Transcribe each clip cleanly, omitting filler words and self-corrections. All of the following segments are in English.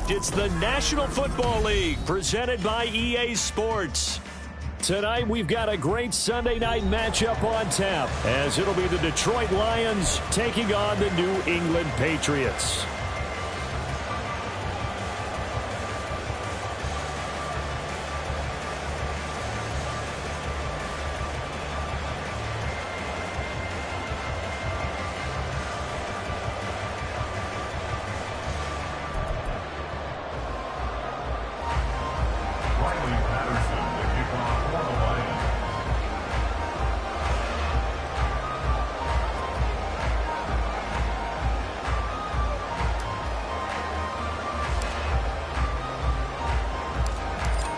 It's the National Football League presented by EA Sports. Tonight we've got a great Sunday night matchup on tap as it'll be the Detroit Lions taking on the New England Patriots.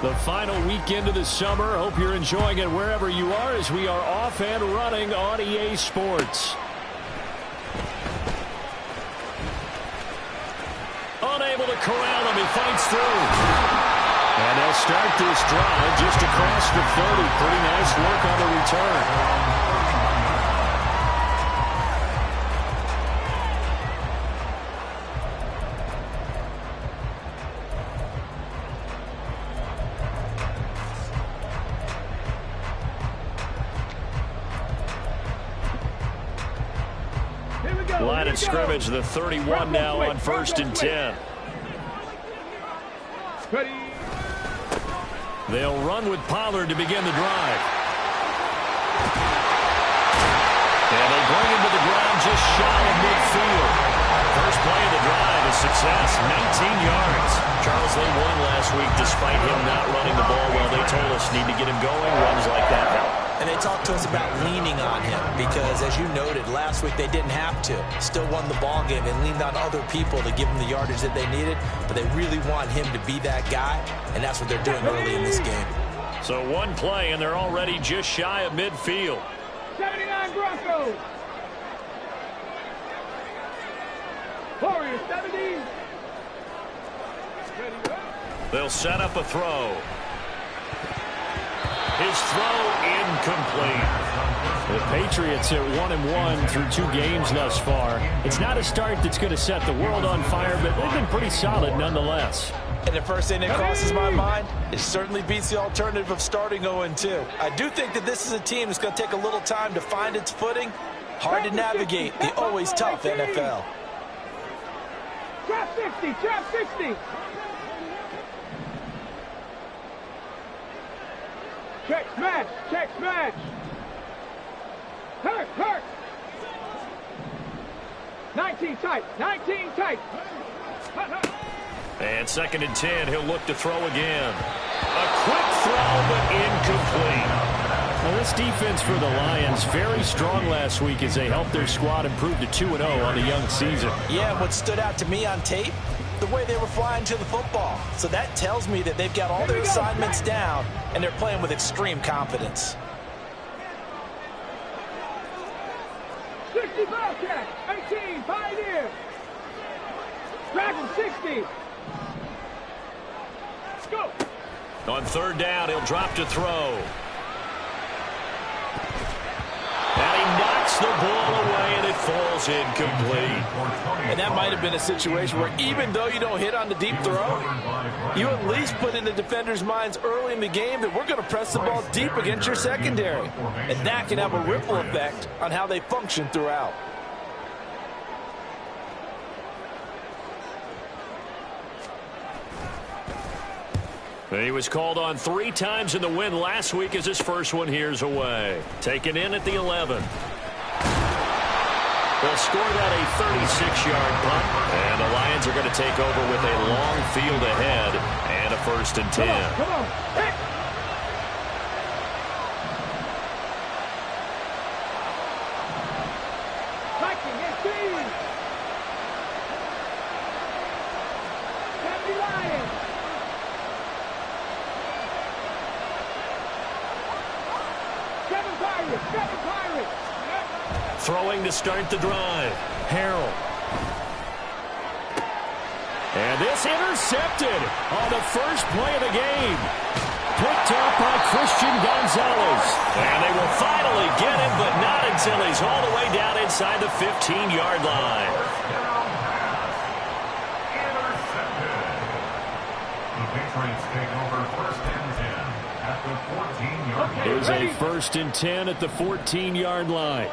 The final weekend of the summer. Hope you're enjoying it wherever you are as we are off and running on EA Sports. Unable to corral him. He fights through. And they'll start this drive just across the 30. Pretty nice work on the return. Line of scrimmage, the 31 now on 1st and 10. They'll run with Pollard to begin the drive. And they bring him to the ground just shy of midfield. First play of the drive, a success, 19 yards. Charles, they won last week despite him not running the ball well. They told us need to get him going. Runs like that help. And they talked to us about leaning on him because, as you noted, last week they didn't have to. Still won the ball game and leaned on other people to give them the yardage that they needed. But they really want him to be that guy, and that's what they're doing early in this game. So one play, and they're already just shy of midfield. 79 Broncos. Warriors, 70. They'll set up a throw. His throw incomplete. The Patriots at 1-1 through 2 games thus far. It's not a start that's going to set the world on fire, but they've been pretty solid nonetheless. And the first thing that crosses my mind, it certainly beats the alternative of starting 0-2. I do think that this is a team that's going to take a little time to find its footing. Hard to navigate the always tough NFL. Trap 60, trap 60. Check smash, check smash. Hurt, hurt. 19 tight, 19 tight. And 2nd and 10, he'll look to throw again. A quick throw, but incomplete. Well, this defense for the Lions, very strong last week as they helped their squad improve to 2-0 on the young season. Yeah, what stood out to me on tape, the way they were flying to the football. So that tells me that they've got all their assignments down, and they're playing with extreme confidence. 60 Bobcat, 18 Pioneer. Dragon 60. Let's go. On 3rd down, he'll drop to throw. And he knocks the ball away, and it falls incomplete. And that might have been a situation where even though you don't hit on the deep throw, you at least put in the defenders' minds early in the game that we're going to press the ball deep against your secondary. And that can have a ripple effect on how they function throughout. He was called on 3 times in the win last week as his first one here's away. Taken in at the 11. They'll score that a 36-yard punt, and the Lions are going to take over with a long field ahead and a 1st and 10. Come on. Hey. Viking, 18. 70 Lions. Seven Pirates. Throwing to start the drive. Harrell. And this intercepted on the first play of the game. Picked up by Christian Gonzalez. And they will finally get him, but not until he's all the way down inside the 15-yard line. Patriots take over first and 10 at the 14-yard line. Here's a first and 10 at the 14-yard line.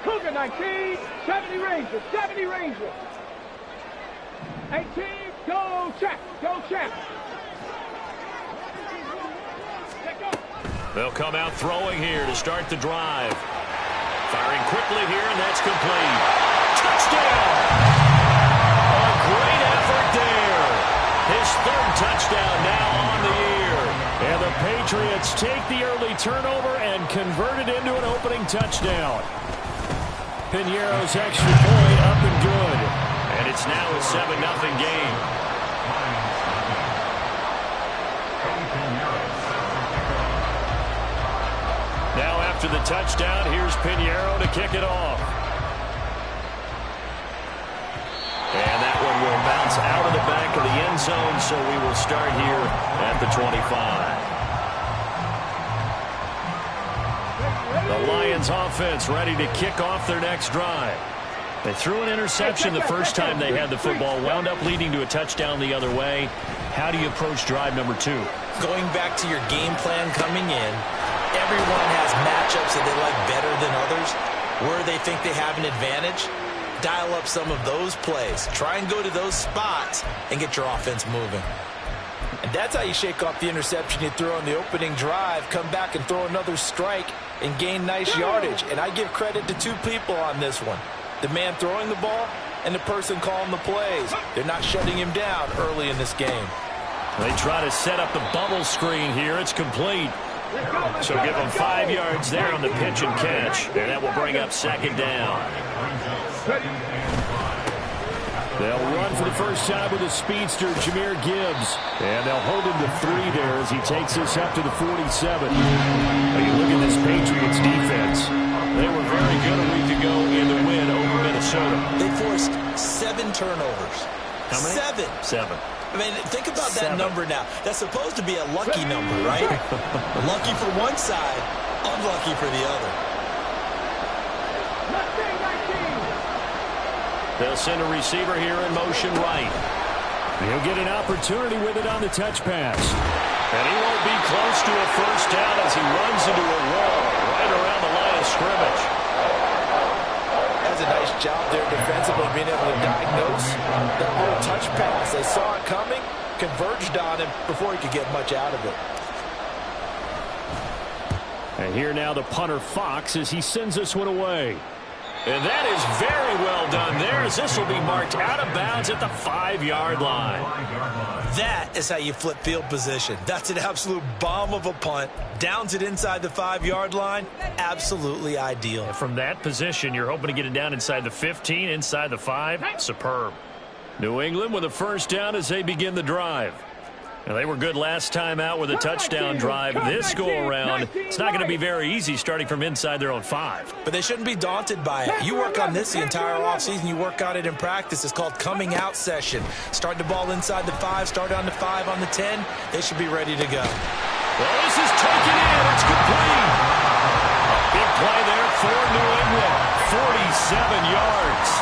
Cougar 19, 70 Rangers, 70 Rangers. 18, go check, go check. They'll come out throwing here to start the drive. Firing quickly here, and that's complete. Touchdown! A great effort there. His third touchdown now on the year. And the Patriots take the early turnover and convert it into an opening touchdown. Piñeiro's extra point up and good. And it's now a 7-0 game. Now after the touchdown, here's Piñeiro to kick it off. And that one will bounce out of the back of the end zone, so we will start here at the 25. The Lions offense ready to kick off their next drive. They threw an interception the first time they had the football, wound up leading to a touchdown the other way. How do you approach drive number 2? Going back to your game plan coming in, everyone has matchups that they like better than others. Where they think they have an advantage, dial up some of those plays. Try and go to those spots and get your offense moving. And that's how you shake off the interception you throw on the opening drive, come back and throw another strike and gain nice yardage. And I give credit to two people on this one. The man throwing the ball and the person calling the plays. They're not shutting him down early in this game. They try to set up the bubble screen here. It's complete. So give them 5 yards there on the pitch and catch. And that will bring up second down. They'll run for the first time with a speedster, Jahmyr Gibbs. And they'll hold him to 3 there as he takes us up to the 47. Now you look at this Patriots defense. They were very good a week ago in the win over Minnesota. They forced 7 turnovers. How many? 7. I mean, think about that number now. That's supposed to be a lucky number, right? Lucky for one side, unlucky for the other. They'll send a receiver here in motion right. He'll get an opportunity with it on the touch pass. And he won't be close to a first down as he runs into a wall right around the line of scrimmage. That's a nice job there defensively, being able to diagnose that little touch pass. They saw it coming, converged on him before he could get much out of it. And here now the punter Fox as he sends this one away. And that is very well done there as this will be marked out of bounds at the 5-yard line. That is how you flip field position. That's an absolute bomb of a punt. Downs it inside the 5-yard line. Absolutely ideal. And from that position, you're hoping to get it down inside the 15, inside the 5. Superb. New England with a first down as they begin the drive. And they were good last time out with a touchdown drive. This go-around, it's not going to be very easy starting from inside their own 5. But they shouldn't be daunted by it. You work on this the entire offseason. You work on it in practice. It's called coming out session. Start the ball inside the 5, start on the 5, on the 10. They should be ready to go. Well, this is taken in. It's complete. Big play there for New England. 47 yards.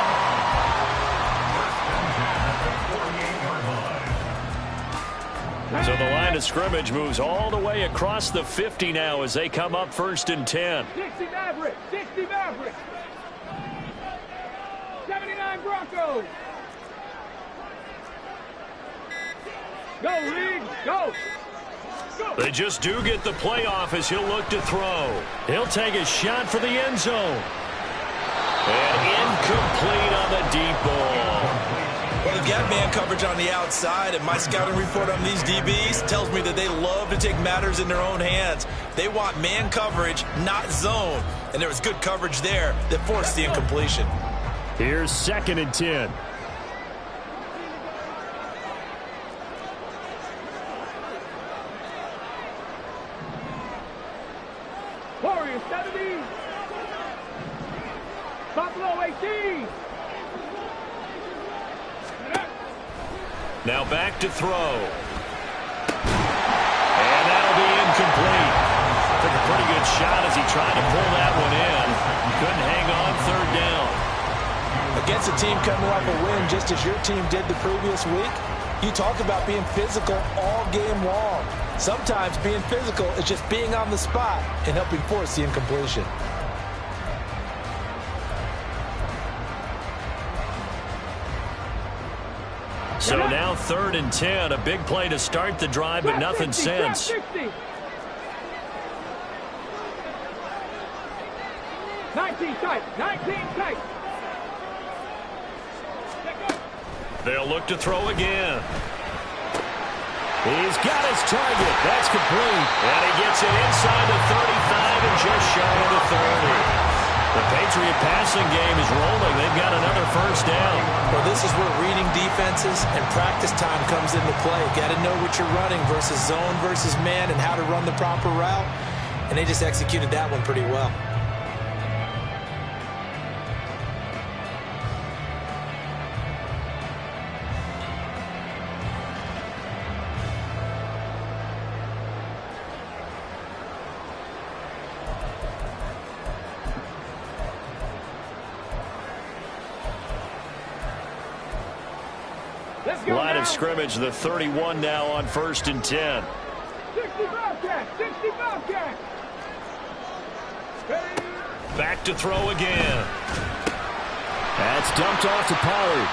So the line of scrimmage moves all the way across the 50 now as they come up first and 10. 60 Mavericks, 60 Mavericks. 79 Broncos. Go, Reed, go. They just do get the playoff as he'll look to throw. He'll take a shot for the end zone. And incomplete on the deep ball. Well, they've got man coverage on the outside, and my scouting report on these DBs tells me that they love to take matters in their own hands. They want man coverage, not zone. And there was good coverage there that forced the incompletion. Here's second and 10. Warriors 70. Buffalo 18. Now back to throw. And that'll be incomplete. Took a pretty good shot as he tried to pull that one in. Couldn't hang on third down. Against a team coming off a win just as your team did the previous week, You talk about being physical all game long. Sometimes being physical is just being on the spot and helping force the incompletion. So now 3rd and 10. A big play to start the drive, but nothing since. 19 tight. 19 tight. They'll look to throw again. He's got his target. That's complete. And he gets it inside the 35 and just shy of the 30. The Patriot passing game is rolling. They've got another first down. Well, this is where reading defenses and practice time comes into play. Got to know what you're running versus zone versus man and how to run the proper route. And they just executed that one pretty well. Line of scrimmage, the 31 now on 1st and 10. 60 Bobcats. 60 Bobcats. Back to throw again. That's dumped off to Pollard.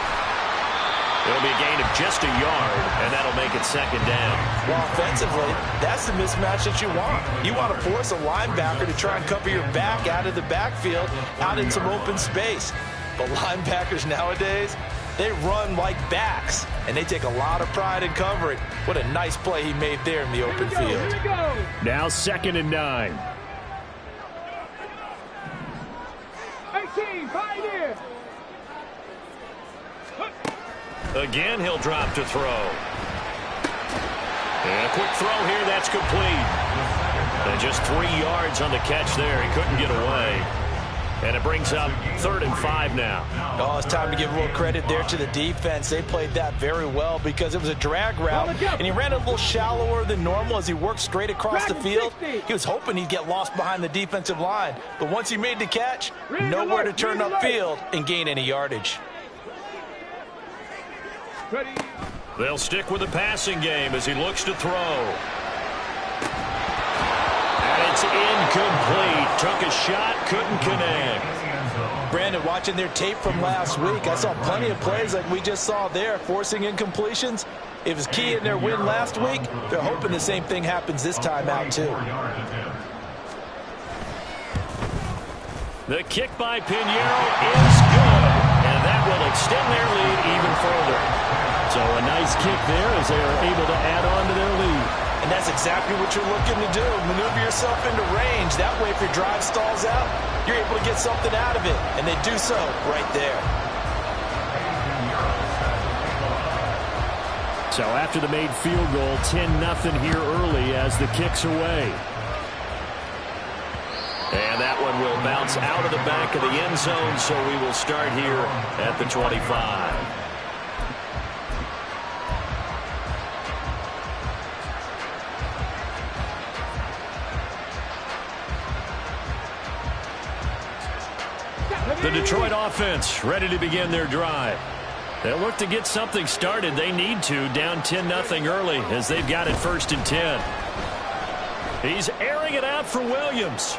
It'll be a gain of just a yard, and that'll make it 2nd down. Well, offensively, that's the mismatch that you want. You want to force a linebacker to try and cover your back out of the backfield, out in some open space. But linebackers nowadays, they run like backs, and they take a lot of pride in covering. What a nice play he made there in the open field. Here we go. Now 2nd and 9. 18, pioneer. Again, he'll drop to throw. And a quick throw here, that's complete. And just 3 yards on the catch there. He couldn't get away. And it brings up 3rd and 5 now. Oh, it's time to give a little credit there to the defense. They played that very well because it was a drag route, and he ran a little shallower than normal as he worked straight across the field. He was hoping he'd get lost behind the defensive line, but once he made the catch, nowhere to turn upfield and gain any yardage. Ready. They'll stick with the passing game as he looks to throw. It's incomplete. Took a shot, couldn't connect. Brandon, watching their tape from last week, I saw plenty of plays like we just saw there, forcing incompletions. It was key in their win last week. They're hoping the same thing happens this time out, too. The kick by Pinheiro is good, and that will extend their lead even further. So a nice kick there as they are able to add on to their lead. And that's exactly what you're looking to do. Maneuver yourself into range. That way, if your drive stalls out, you're able to get something out of it. And they do so right there. So after the made field goal, 10-0 here early as the kick's away. And that one will bounce out of the back of the end zone, so we will start here at the 25. The Detroit offense ready to begin their drive. They'll look to get something started. They need to, down 10-0 early as they've got it 1st and 10. He's airing it out for Williams.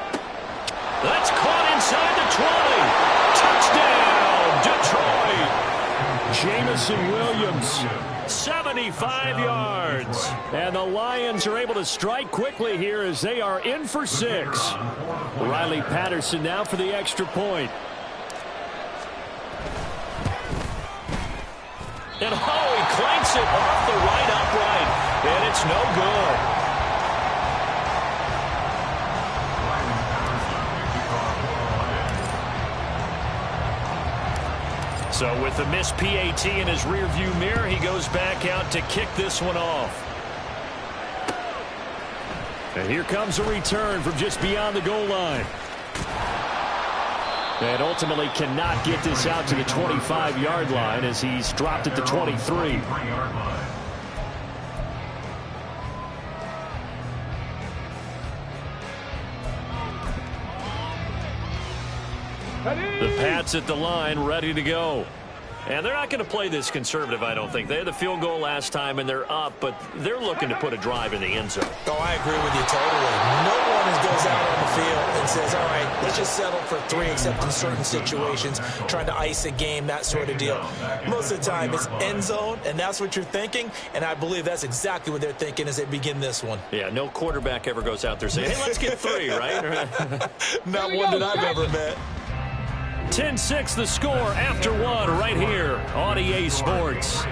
That's caught inside the 20. Touchdown, Detroit. Jamison Williams, 75 yards. And the Lions are able to strike quickly here as they are in for 6. Riley Patterson now for the extra point. And oh, he clanks it off the right upright, and it's no good. So with the missed PAT in his rearview mirror, he goes back out to kick this one off. And here comes a return from just beyond the goal line. And ultimately cannot get this out to the 25-yard line as he's dropped at the 23. The Pats at the line ready to go. And they're not going to play this conservative, I don't think. They had the field goal last time, and they're up, but they're looking to put a drive in the end zone. Oh, I agree with you totally. No one goes out on the field and says, all right, let's just settle for 3, except in certain situations, trying to ice a game, that sort of deal. Most of the time, it's end zone, and that's what you're thinking, and I believe that's exactly what they're thinking as they begin this one. Yeah, no quarterback ever goes out there saying, hey, let's get 3, right? Not one that I've ever met. 10-6 the score after 1 right here on EA Sports.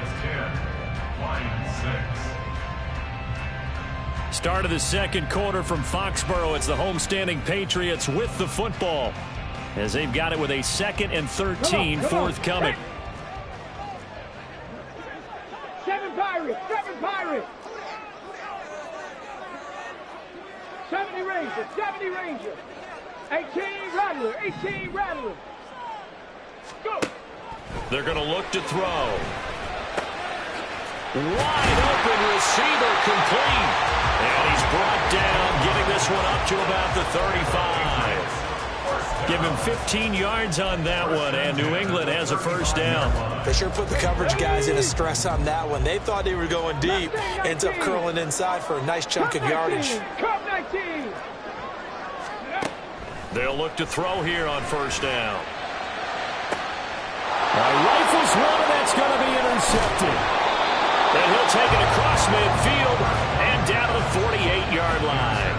Start of the second quarter from Foxborough. It's the homestanding Patriots with the football as they've got it with a 2nd and 13 forthcoming. 7 Pirates, 7 Pirates. 70 Rangers, 70 Rangers. 18 Rattler, 18 Rattler. Go. They're going to look to throw. Wide open receiver complete. And he's brought down, getting this one up to about the 35. Give him 15 yards on that one, and New England has a first down. They sure put the coverage guys in a stress on that one. They thought they were going deep. Ends up curling inside for a nice chunk of yardage. Cup 19. They'll look to throw here on first down. Rifles one, and that's going to be intercepted. And he'll take it across midfield and down to the 48-yard line.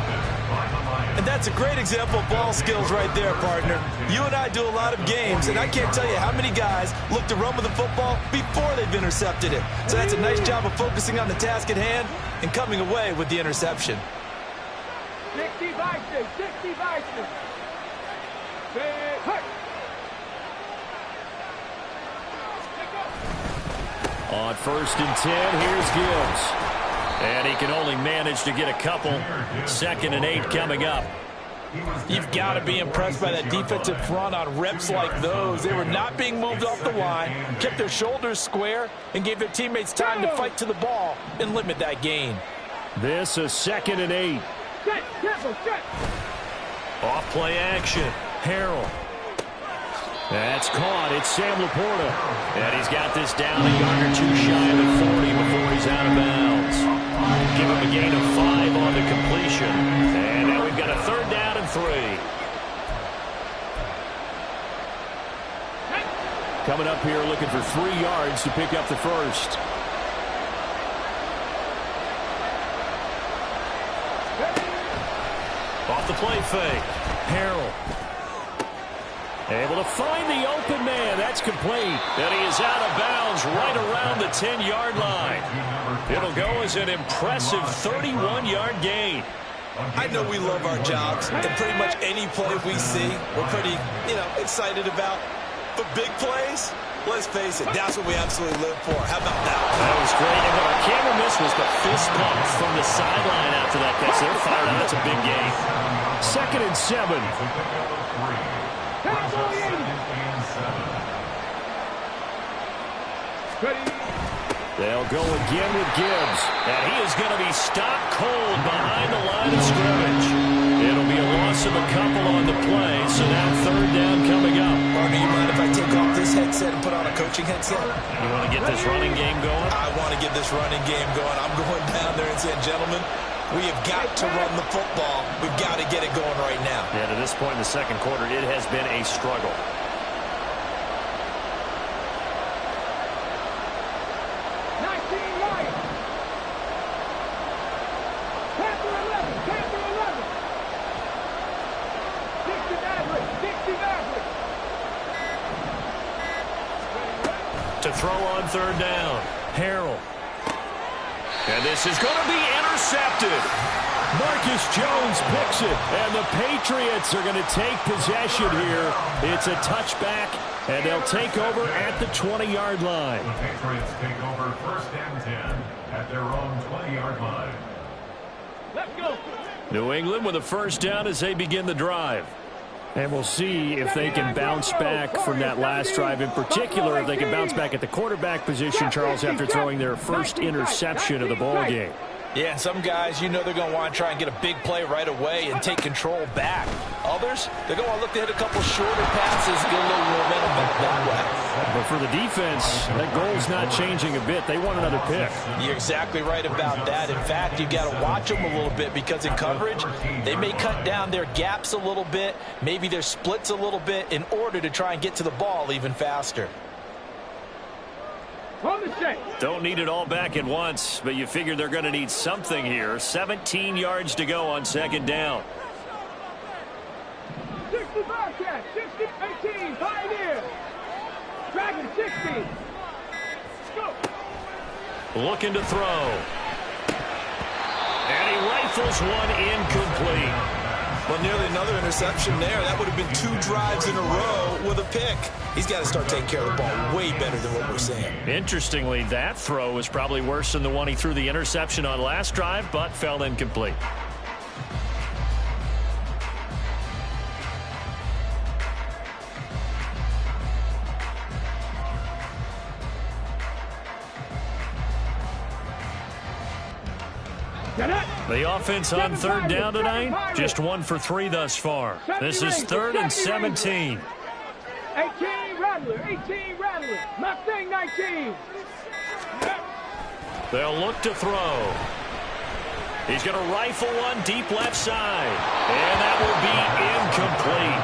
And that's a great example of ball skills right there, partner. You and I do a lot of games, and I can't tell you how many guys look to run with the football before they've intercepted it. So that's a nice job of focusing on the task at hand and coming away with the interception. 60 Vikings, 60 Vikings. On 1st and 10, here's Gibbs. And he can only manage to get a couple. 2nd and 8 coming up. You've got to be impressed by that defensive front on reps like those. They were not being moved off the line, kept their shoulders square, and gave their teammates time to fight to the ball and limit that gain. This is 2nd and 8. Off play action. Harrell. That's caught. It's Sam Laporta. And he's got this down a yard or 2 shy of the 40 before he's out of bounds. Give him a gain of 5 on the completion. And now we've got a 3rd down and 3. Coming up here looking for 3 yards to pick up the first. Off the play fake. Harrell. Able to find the open man. That's complete. And he is out of bounds right around the 10-yard line. It'll go as an impressive 31-yard gain. I know we love our jobs, and pretty much any play we see, we're pretty, excited about. But big plays, let's face it, that's what we absolutely live for. How about that? That was great. And what our camera missed was the fist pump from the sideline after that catch. They're fired up. That's a big gain. 2nd and 7. They'll go again with Gibbs. And he is going to be stopped cold behind the line of scrimmage. It'll be a loss of a couple on the play. So now 3rd down coming up. Partner, you mind if I take off this headset and put on a coaching headset? You want to get this running game going? I want to get this running game going. I'm going down there and saying, gentlemen, we have got to run the football. We've got to get it going right now. Yeah, to this point in the second quarter, it has been a struggle. To throw on 3rd down. Harrell. And this is going to be intercepted. Marcus Jones picks it. And the Patriots are going to take possession here. It's a touchback, and they'll take over at the 20-yard line. The Patriots take over 1st and 10 at their own 20-yard line. Let's go. New England with a first down as they begin the drive. And we'll see if they can bounce back from that last drive. In particular, if they can bounce back at the quarterback position, Charles, after throwing their first interception of the ball game. Yeah, some guys, you know they're going to want to try and get a big play right away and take control back. Others, they're going to look to hit a couple shorter passes, get a little momentum that way. But for the defense, that goal's not changing a bit. They want another pick. You're exactly right about that. In fact, you've got to watch them a little bit because in coverage, they may cut down their gaps a little bit, maybe their splits a little bit in order to try and get to the ball even faster. Don't need it all back at once, but you figure they're going to need something here. 17 yards to go on second down. 65 catch, 60, 18, Pioneer. Dragon 60. Go. Looking to throw. And he rifles one incomplete. Well, nearly another interception there. That would have been 2 drives in a row with a pick. He's got to start taking care of the ball way better than what we're seeing. Interestingly, that throw was probably worse than the one he threw the interception on last drive, but fell incomplete. The offense on third down tonight, just 1 for 3 thus far. This is 3rd and 17. 18 Rattler, 18 Rattler, Mustang 19. They'll look to throw. He's going to rifle one deep left side. And that will be incomplete.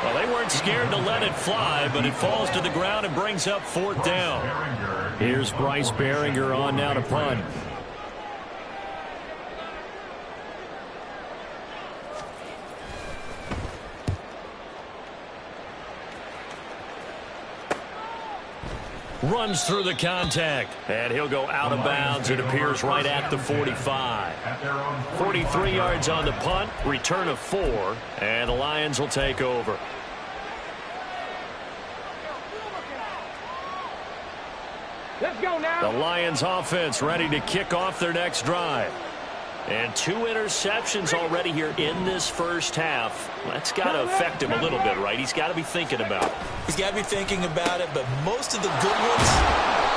Well, they weren't scared to let it fly, but it falls to the ground and brings up 4th down. Here's Bryce Behringer on now to punt. Runs through the contact, and he'll go out of bounds. It appears right at the 45. 43 yards on the punt, return of 4, and the Lions will take over. Let's go now. The Lions offense ready to kick off their next drive. And 2 interceptions already here in this first half. That's got to affect him a little bit, right? He's got to be thinking about it. He's got to be thinking about it, but most of the good ones,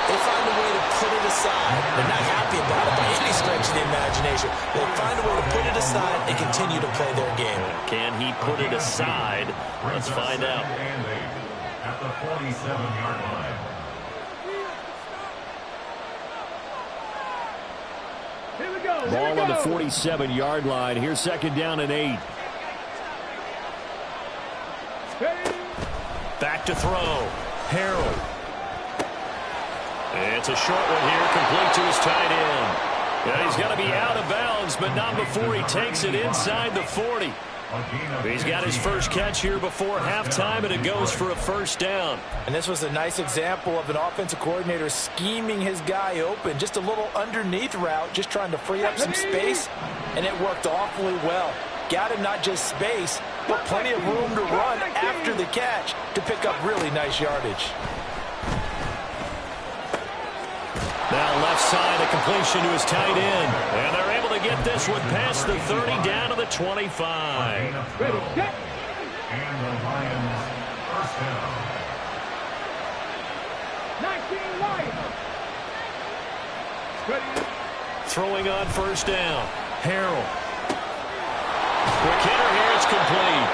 they find a way to put it aside. They're not happy about it by any stretch of the imagination. They find a way to put it aside and continue to play their game. Can he put it aside? Let's find out. At the 47-yard line. Ball on the 47-yard line. Here's 2nd down and 8. Back to throw. Harold. It's a short one here, complete to his tight end. Yeah, he's got to be out of bounds, but not before he takes it inside the 40. He's got his first catch here before halftime, and it goes for a 1st down. And this was a nice example of an offensive coordinator scheming his guy open. Just a little underneath route, just trying to free up some space, and it worked awfully well. Got him not just space, but plenty of room to run after the catch to pick up really nice yardage. Now left side, a completion to his tight end. And they're able to get this one past the 30 down to the 25. Ready, set. And the Lions first down. 19 Lions. Ready. Throwing on 1st down. Harold. Quick hitter here, it's complete.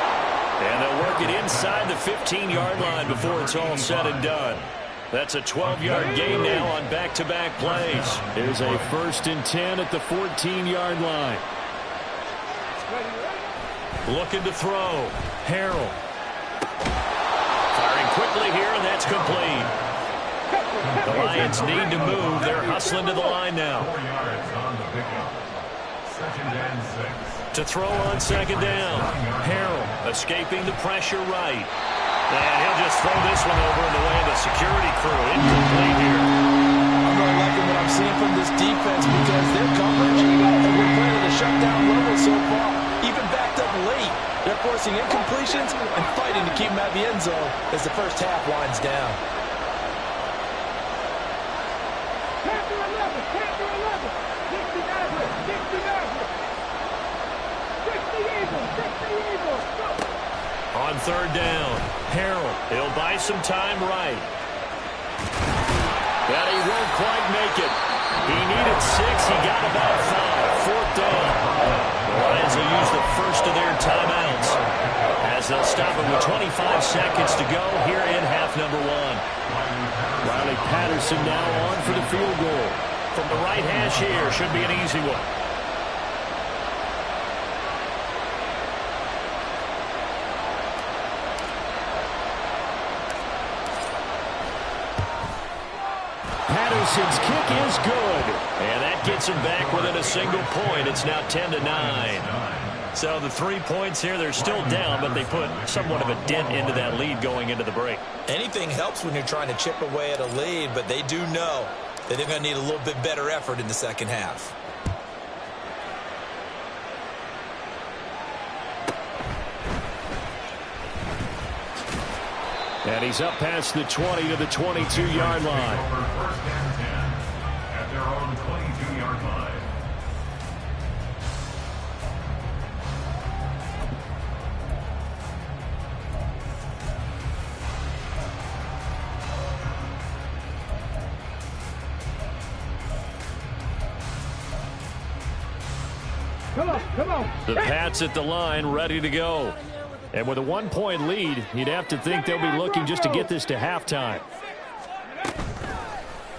And they'll work it inside the 15-yard line before it's all said and done. That's a 12-yard gain now on back-to-back plays. Here's a 1st and 10 at the 14-yard line. Looking to throw. Harold. Firing quickly here, and that's complete. The Lions need to move. They're hustling to the line now. 4 yards on the pickup. 2nd and 6. To throw on 2nd down. Harold escaping the pressure right. And he'll just throw this one over in the way of the security crew. Incomplete here. I'm really liking what I'm seeing from this defense because their coverage has been playing at a shutdown level so far. Even backed up late, they're forcing incompletions and fighting to keep them out of the end zone as the first half winds down. Panther 11, Panther 11. 60 Nazareth, 60 Nazareth. 60 Eagles, 60 Eagles. Go. On 3rd down, Harold. He'll buy some time right. But he won't quite make it. He needed 6. He got about 5. with 25 seconds to go here in half number one. Riley Patterson now on for the field goal. From the right hash here, should be an easy one. Patterson's kick is good. And that gets him back within a single point. It's now 10-9. So the 3 points here, they're still down, but they put somewhat of a dent into that lead going into the break. Anything helps when you're trying to chip away at a lead, but they do know that they're going to need a little bit better effort in the second half. And he's up past the 20 to the 22-yard line. First and 10 at their own 22-yard line. Come on. The Pats at the line, ready to go. And with a 1-point lead, you'd have to think they'll be looking just to get this to halftime.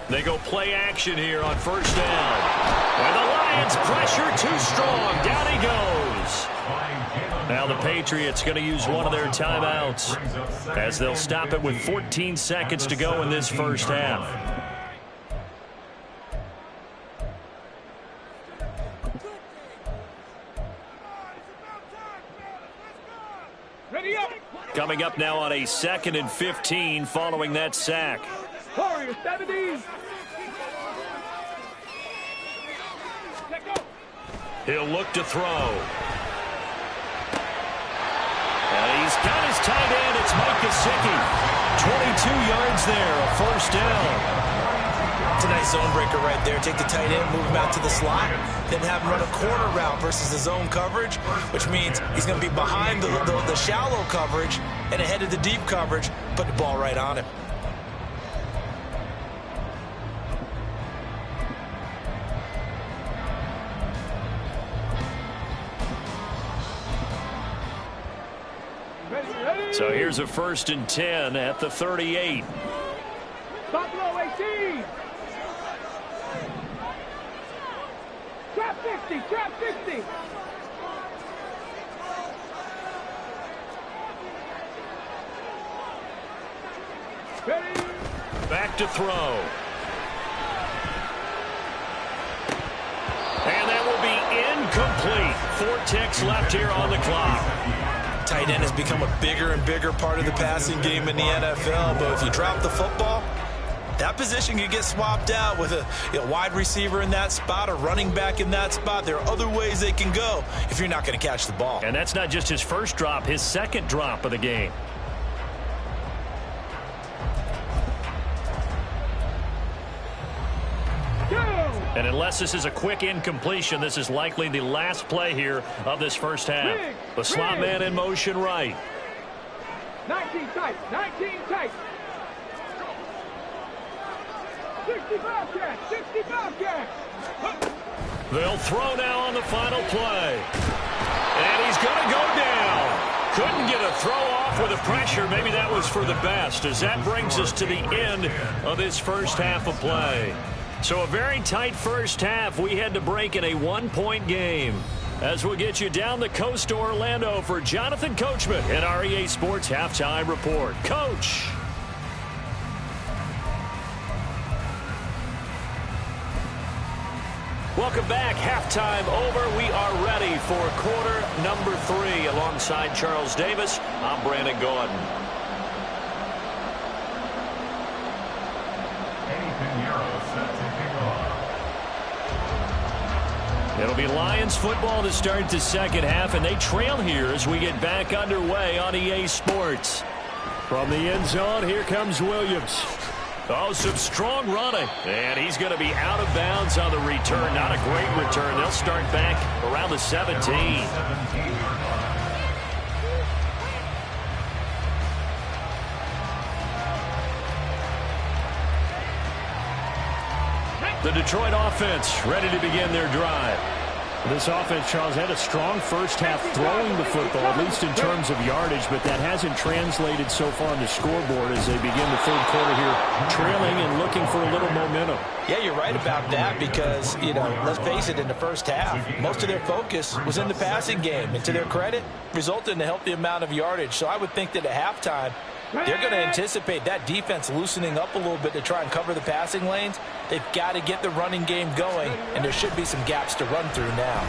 They go play action here on first down. And the Lions pressure too strong. Down he goes. Now the Patriots going to use one of their timeouts as they'll stop it with 14 seconds to go in this first half. Coming up now on a 2nd and 15 following that sack. Warriors 70. He'll look to throw. And he's got his tight end. It's Mike Gesicki. 22 yards there, a first down. It's a nice zone breaker right there. Take the tight end, move him out to the slot, then have him run a corner route versus the zone coverage, which means he's going to be behind the shallow coverage and ahead of the deep coverage, put the ball right on him. So here's a 1st and 10 at the 38. Buffalo 18. Trap 60. Trap 60. Ready. Back to throw. And that will be incomplete. 4 ticks left here on the clock. Tight end has become a bigger and bigger part of the passing game in the NFL, but if you drop the football, that position can get swapped out with a wide receiver in that spot, a running back in that spot. There are other ways they can go if you're not going to catch the ball. And that's not just his first drop, his second drop of the game. And unless this is a quick incompletion, this is likely the last play here of this first half. The slot man in motion right. 19 tight. 19 tight. 65 catch. 65 catch. They'll throw now on the final play. And he's going to go down. Couldn't get a throw off with the pressure. Maybe that was for the best, as that brings us to the end of this first half of play. So a very tight first half. We had to break in a 1-point game. As we'll get you down the coast to Orlando for Jonathan Coachman and REA Sports Halftime Report. Coach. Welcome back. Halftime over. We are ready for quarter number 3. Alongside Charles Davis, I'm Brandon Gordon. It'll be Lions football to start the second half, and they trail here as we get back underway on EA Sports. From the end zone, here comes Williams. Oh, some strong running, and he's going to be out of bounds on the return. Not a great return. They'll start back around the 17. The Detroit offense ready to begin their drive. This offense, Charles, had a strong first half throwing the football, at least in terms of yardage, but that hasn't translated so far on the scoreboard as they begin the third quarter here, trailing and looking for a little momentum. Yeah, you're right about that because, let's face it, in the first half, most of their focus was in the passing game. And to their credit, resulted in a healthy amount of yardage. So I would think that at halftime, they're going to anticipate that defense loosening up a little bit to try and cover the passing lanes. They've got to get the running game going, and there should be some gaps to run through now.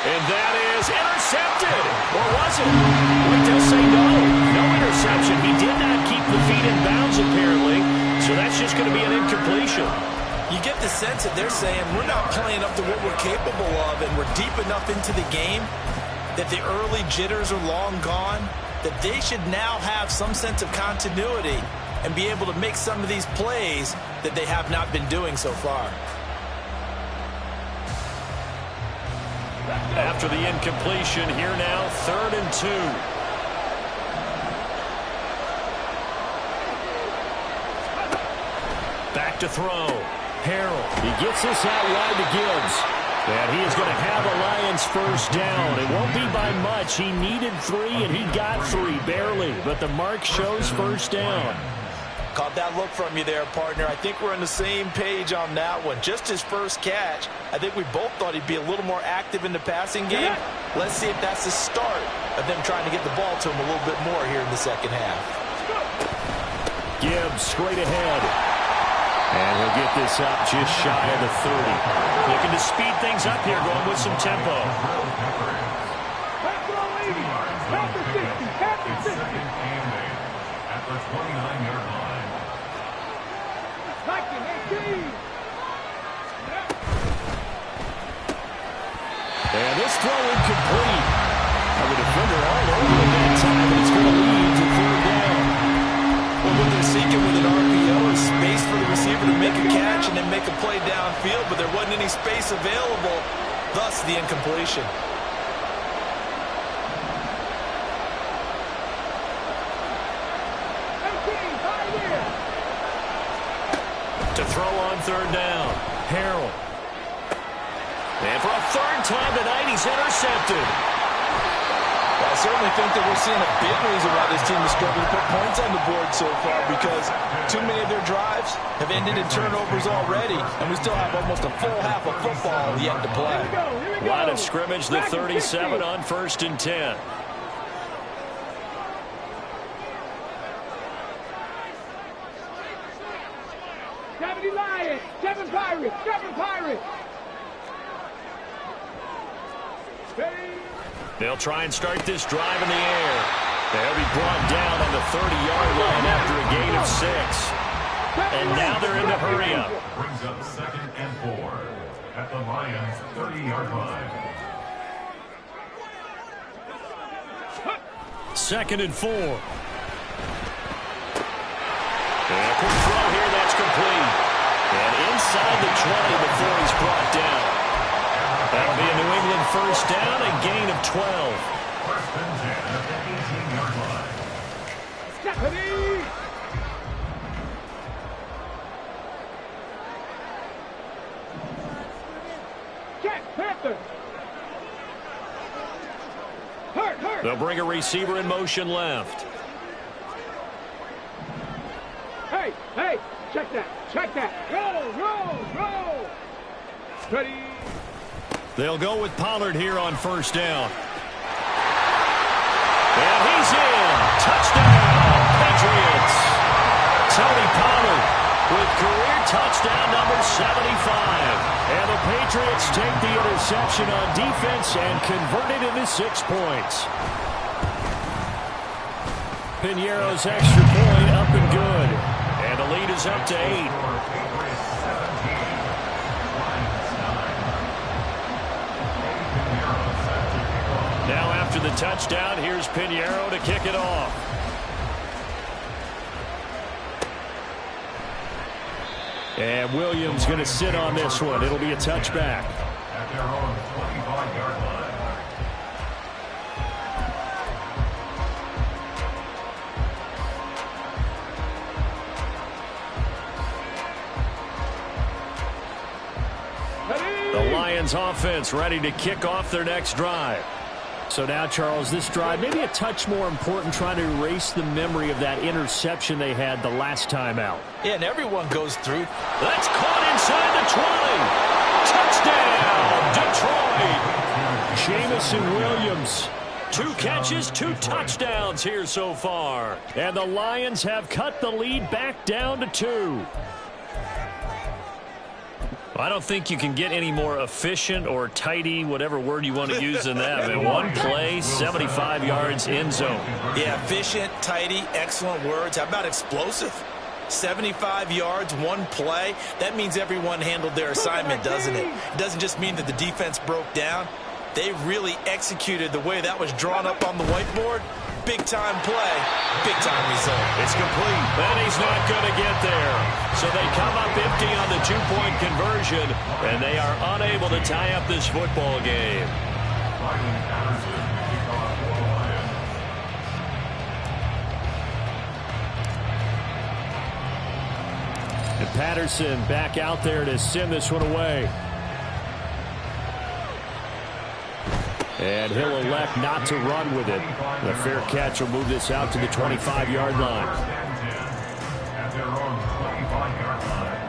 And that is intercepted. Or was it? Wait, they'll say no. No interception. He did not keep the feet in bounds, apparently. So that's just going to be an incompletion. You get the sense that they're saying we're not playing up to what we're capable of, and we're deep enough into the game that the early jitters are long gone, that they should now have some sense of continuity and be able to make some of these plays that they have not been doing so far. After the incompletion, here now, 3rd and 2. Back to throw. Harrell. He gets this out wide to Gibbs. And he is going to have a Lions first down. It won't be by much. He needed 3, and he got 3, barely. But the mark shows first down. Caught that look from you there, partner. I think we're on the same page on that one. Just his first catch, I think we both thought he'd be a little more active in the passing game. Let's see if that's the start of them trying to get the ball to him a little bit more here in the second half. Gibbs straight ahead. And he'll get this up just shy of the 30. Looking to speed things up here, going with some tempo. At the 29-yard line. And this throw incomplete. Now the defender all over at that time, but it's going to lead to 3rd down. Well, what they're seeking with an RGO is space for the receiver to make a catch and then make a play downfield, but there wasn't any space available, thus the incompletion. To throw on 3rd down, Harrell. And for a 3rd time tonight, he's intercepted. Well, I certainly think that we're seeing a big reason why this team is struggling to put points on the board so far, because too many of their drives have ended in turnovers already, and we still have almost a full half of football yet to play. Line of scrimmage, the 37 on 1st and 10. Lions, 7 Pirates, 7 Pirates. They'll try and start this drive in the air. They'll be brought down on the 30-yard line after a gain of 6. And now they're in the hurry up. Brings up 2nd and 4 at the Lions' 30-yard line. 2nd and 4. And a quick throw here, that's complete. And inside the 20 before he's brought down. That'll be a New England first down, a gain of 12. 1st and 10 at the 18-yard line. Stephanie! Jack Panther! Hurt! They'll bring a receiver in motion left. Hey! Check that! Roll! Ready! They'll go with Pollard here on first down. And he's in. Touchdown, Patriots. Tony Pollard with career touchdown number 75. And the Patriots take the interception on defense and convert it into 6 points. Piñeiro's extra point up and good. And the lead is up to 8. Now after the touchdown, here's Piñeiro to kick it off. And Williams going to sit on this one. It'll be a touchback. At their own 25-yard line. Lions offense ready to kick off their next drive. So now, Charles, this drive maybe a touch more important, trying to erase the memory of that interception they had the last time out. Yeah, and everyone goes through. That's caught inside the 20. Touchdown, Detroit. Jamison Williams. 2 catches, 2 touchdowns here so far. And the Lions have cut the lead back down to 2. I don't think you can get any more efficient or tidy, whatever word you want to use in that. In one play, 75 yards end zone. Yeah, efficient, tidy, excellent words. How about explosive? 75 yards, one play. That means everyone handled their assignment, doesn't it? It doesn't just mean that the defense broke down. They really executed the way that was drawn up on the whiteboard. Big-time play, big-time result. It's complete, and he's not going to get there. So they come up empty on the 2-point conversion, and they are unable to tie up this football game. And Patterson back out there to send this one away. And he'll elect not to run with it. The fair catch will move this out to the 25-yard line. At their own 25-yard line.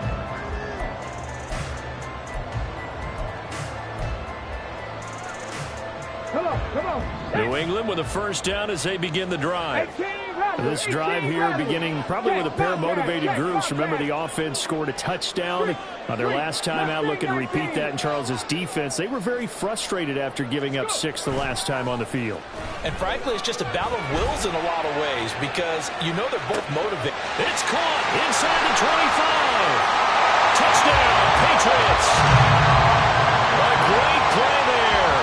Come on. New England with a first down as they begin the drive. 18, run. This drive here beginning probably with a pair of motivated groups. Remember, the offense scored a touchdown on their last time out. Looking to repeat that in Charles's defense. They were very frustrated after giving up 6 the last time on the field. And frankly, it's just a battle of wills in a lot of ways because you know they're both motivated. It's caught inside the 25. Touchdown, Patriots. A great play there.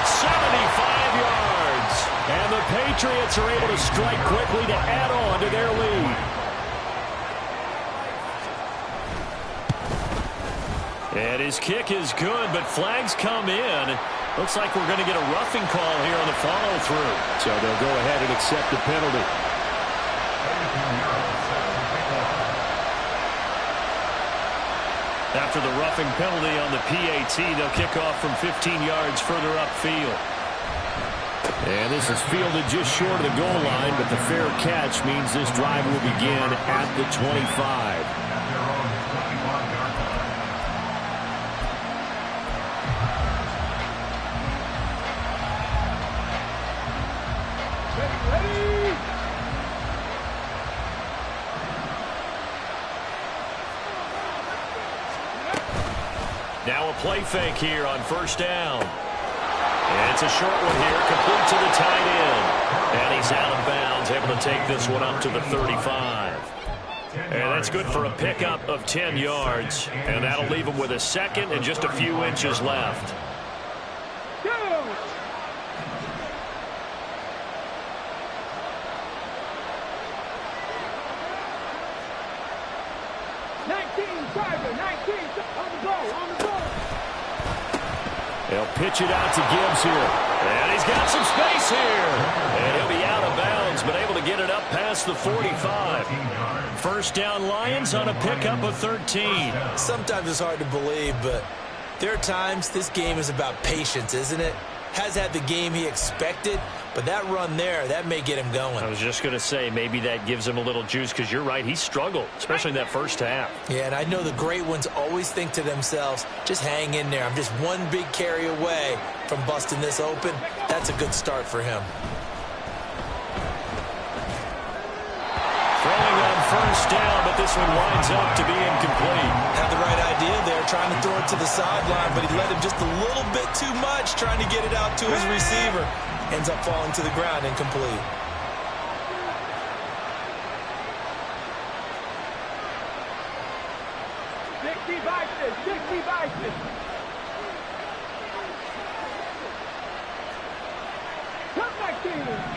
75 yards. And the Patriots are able to strike quickly to add on to their lead. And his kick is good, but flags come in. Looks like we're going to get a roughing call here on the follow-through. So they'll go ahead and accept the penalty. After the roughing penalty on the PAT, they'll kick off from 15 yards further upfield. And this is fielded just short of the goal line, but the fair catch means this drive will begin at the 25. Ready. Now a play fake here on first down. And it's a short one here, complete to the tight end. And he's out of bounds, able to take this one up to the 35. And that's good for a pickup of 10 yards. And that'll leave him with a second and just a few inches left. Go. On the goal. They'll pitch it out to Gibbs here. And he's got some space here. And he'll be out of bounds, but able to get it up past the 45. First down Lions on a pickup of 13. Sometimes it's hard to believe, but there are times this game is about patience, isn't it? Has had the game he expected, but that run there, that may get him going. I was just going to say, maybe that gives him a little juice, because you're right, he struggled, especially in that first half. Yeah, and I know the great ones always think to themselves, just hang in there. I'm just one big carry away from busting this open. That's a good start for him. Throwing on first down, but this one winds up to be incomplete. Had the right idea there, trying to throw it to the sideline, but he let him just a little bit too much, trying to get it out to his receiver. Ends up falling to the ground, incomplete.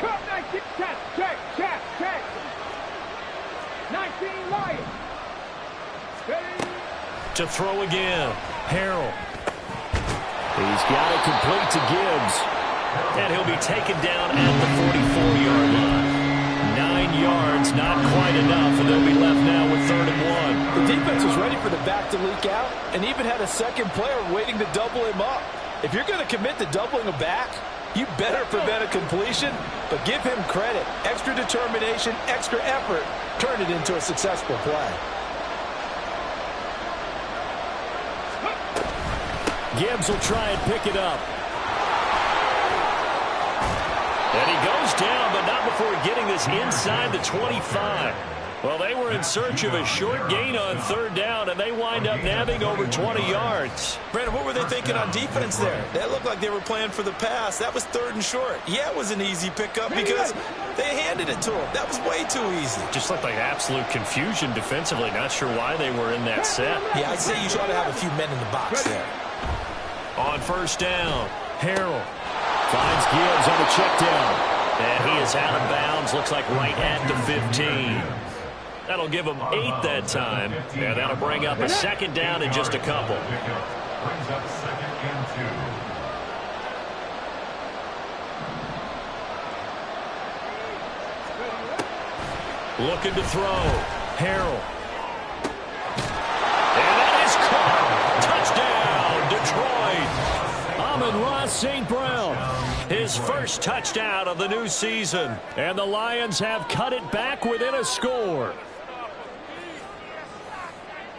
Cut 19, check. 19 Lions. Ready. To throw again, Harrell. He's got it complete to Gibbs. And he'll be taken down at the 44-yard line. 9 yards, not quite enough, and they'll be left now with 3rd and 1. The defense was ready ready for the back to leak out and even had a second player waiting to double him up. If you're going to commit to doubling a back, you better prevent a completion, but give him credit. Extra determination, extra effort, turn it into a successful play. Gibbs will try and pick it up. And he goes down, but not before getting this inside the 25. Well, they were in search of a short gain on third down, and they wind up nabbing over 20 yards. Brandon, what were they thinking on defense there? That looked like they were playing for the pass. That was 3rd and short. Yeah, it was an easy pickup because they handed it to him. That was way too easy. Just looked like absolute confusion defensively. Not sure why they were in that set. Yeah, I'd say you ought to have a few men in the box there. On first down, Harrell finds Gibbs on the check down. And he is out of bounds, looks like right at the 15. That'll give him 8 that time. And that'll bring up a second down in just a couple. Brings up 2nd and 2. Looking to throw. Harrell. And that is caught. Touchdown, Detroit. Amon-Ra St. Brown. His first touchdown of the new season. And the Lions have cut it back within a score.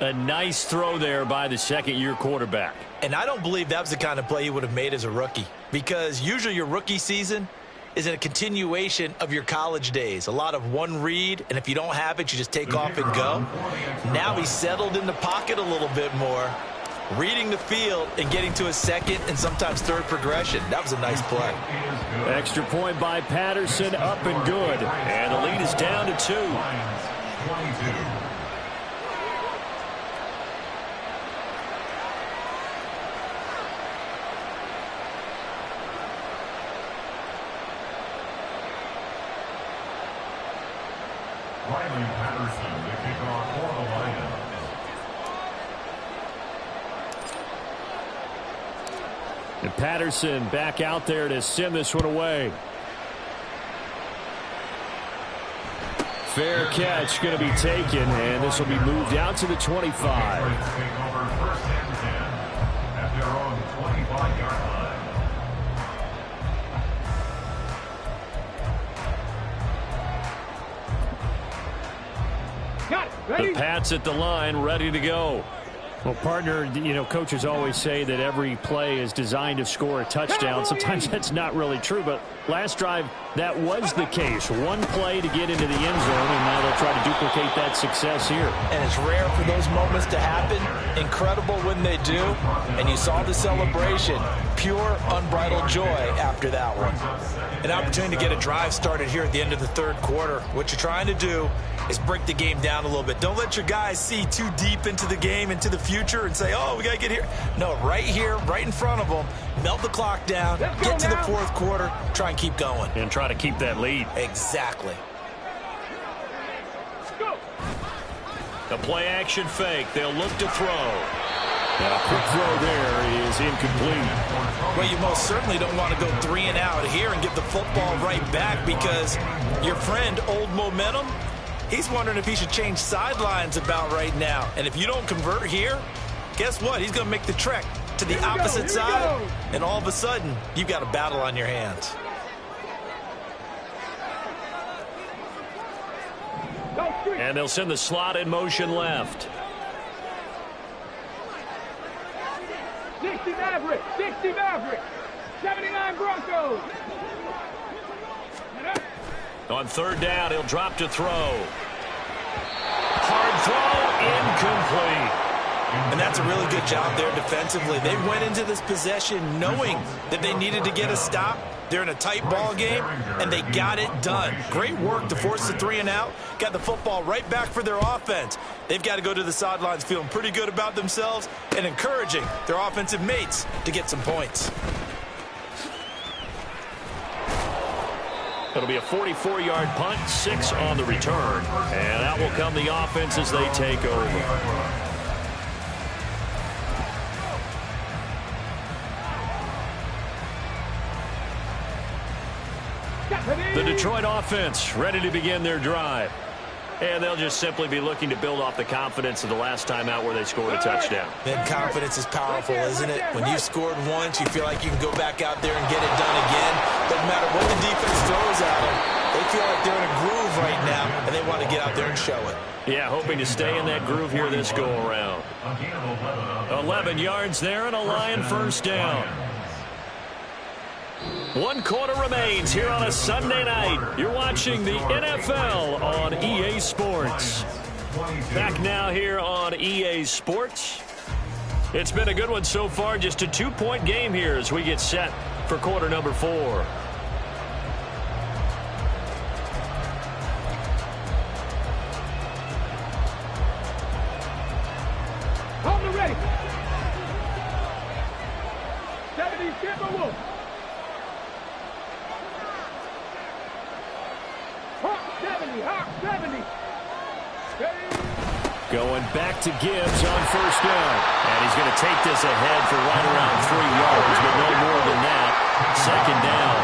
A nice throw there by the second-year quarterback. And I don't believe that was the kind of play he would have made as a rookie, because usually your rookie season is a continuation of your college days. A lot of one read, and if you don't have it, you just take off and go. Now he's settled in the pocket a little bit more, reading the field and getting to a second and sometimes third progression. That was a nice play. Extra point by Patterson, up and good. And the lead is down to 2. 22. Patterson, the kickoff for the Lions. And Patterson back out there to send this one away. Fair catch going to be taken, and this will be moved out to the 25. Take over 1st and 10 at their own 25-yard line. The Pats at the line, ready to go. Well, partner, you know, coaches always say that every play is designed to score a touchdown. Sometimes that's not really true, but last drive, that was the case. One play to get into the end zone, and now they'll try to duplicate that success here. And it's rare for those moments to happen. Incredible when they do. And you saw the celebration. Pure, unbridled joy after that one. An opportunity to get a drive started here at the end of the 3rd quarter. What you're trying to do is break the game down a little bit. Don't let your guys see too deep into the game, into the future, and say, oh, we got to get here. No, right here, right in front of them, melt the clock down, get to the 4th quarter, try and keep going. And try to keep that lead. Exactly. The play-action fake. They'll look to throw. And a quick throw there is incomplete. Well, you most certainly don't want to go 3 and out here and give the football right back, because your friend, Old Momentum, he's wondering if he should change sidelines about right now. And if you don't convert here, guess what? He's going to make the trek to the opposite side, and all of a sudden, you've got a battle on your hands. And they'll send the slot in motion left. 60 Mavericks, 60 Mavericks, 79 Broncos. On 3rd down, he'll drop to throw. Hard throw, incomplete. And that's a really good job there defensively. They went into this possession knowing that they needed to get a stop. They're in a tight ball game, and they got it done. Great work to force the 3 and out. Got the football right back for their offense. They've got to go to the sidelines feeling pretty good about themselves and encouraging their offensive mates to get some points. It'll be a 44-yard punt, 6 on the return. And out will come the offense as they take over. The Detroit offense ready to begin their drive. And they'll just simply be looking to build off the confidence of the last time out where they scored a touchdown. Then confidence is powerful, isn't it? When you've scored once, you feel like you can go back out there and get it done again. Doesn't matter what the defense throws at them. They feel like they're in a groove right now, and they want to get out there and show it. Yeah, hoping to stay in that groove here this go-around. 11 yards there and a Lion first down. 1 quarter remains here on a Sunday night. You're watching the NFL on EA Sports. Back now here on EA Sports. It's been a good one so far. Just a 2-point game here as we get set for quarter number 4. Hold it ready. 70 Timberwolves. Hawk 70, Hawk 70. Going back to Gibbs on first down. And he's going to take this ahead for right around 3 yards, but no more than that. Second down.